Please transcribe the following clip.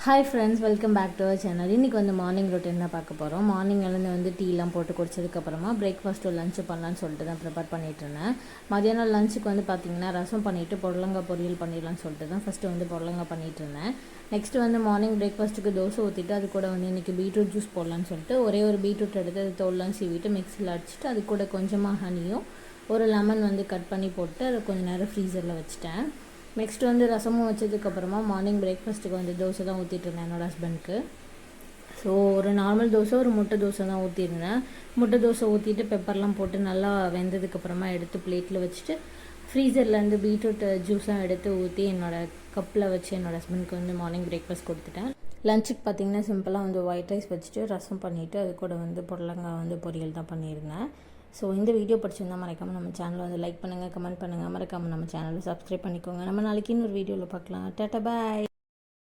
Hi friends, welcome back to our channel. இன்றைக்கி வந்து morning routine தான் பார்க்க போகிறோம். மார்னிங் எழுந்து வந்து டீலாம் போட்டு குடிச்சதுக்கப்புறமா பிரேக்ஃபாஸ்ட்டு லஞ்சு பண்ணலான்னு சொல்லிட்டு தான் ப்ரிப்பேர் பண்ணிகிட்ருந்தேன். மதியானம் லஞ்சுக்கு வந்து பார்த்திங்கன்னா ரசம் பண்ணிவிட்டு புடலங்காய் பொரியல் பண்ணிடலான்னு சொல்லிட்டு தான் ஃபஸ்ட்டு வந்து புடலங்காய் பண்ணிகிட்ருந்தேன். நெக்ஸ்ட்டு வந்து மார்னிங் பிரேக்ஃபாஸ்ட்டுக்கு தோசை ஊற்றிட்டு அது கூட வந்து இன்றைக்கி பீட்ரூட் ஜூஸ் போடலான்னு சொல்லிட்டு ஒரே ஒரு பீட்ரூட் எடுத்து அது தோல்லாம் சீவிட்டு மிக்ஸியில் அடிச்சுட்டு அது கூட கொஞ்சமாக ஹனியும் ஒரு லெமன் வந்து கட் பண்ணி போட்டு அதை கொஞ்சம் நேரம் ஃப்ரீசரில் வச்சுட்டேன். நெக்ஸ்ட் வந்து ரசமும் வச்சதுக்கப்புறமா மார்னிங் பிரேக்ஃபாஸ்ட்டுக்கு வந்து தோசை தான் ஊற்றிட்டுருந்தேன் என்னோடய ஹஸ்பண்ட்க்கு. ஸோ ஒரு நார்மல் தோசை, ஒரு முட்டை தோசை தான் ஊற்றிருந்தேன். முட்டை தோசை ஊற்றிட்டு பெப்பர்லாம் போட்டு நல்லா வெந்ததுக்கப்புறமா எடுத்து பிளேட்டில் வச்சுட்டு ஃப்ரீசர்லேருந்து பீட்ரூட் ஜூஸாக எடுத்து ஊற்றி என்னோடய கப்பில் வச்சு என்னோடய ஹஸ்பண்ட்க்கு வந்து மார்னிங் பிரேக்ஃபாஸ்ட் கொடுத்துட்டேன். லஞ்சுக்கு பார்த்திங்கன்னா சிம்பிளாக வந்து ஒயிட் ரைஸ் வச்சுட்டு ரசம் பண்ணிவிட்டு அது கூட வந்து புடலங்காய் வந்து பொரியல் தான் பண்ணியிருந்தேன். ஸோ இந்த வீடியோ பிடிச்சிருந்தால் மறக்காமல் நம்ம சேனலை வந்து லைக் பண்ணுங்கள், கமெண்ட் பண்ணுங்கள், மறக்காமல் நம்ம சேனலை சப்ஸ்கிரைப் பண்ணிக்கோங்க. நம்ம நாளைக்கு இன்னொரு வீடியோவில் பார்க்கலாம். டாட்டா பாய்.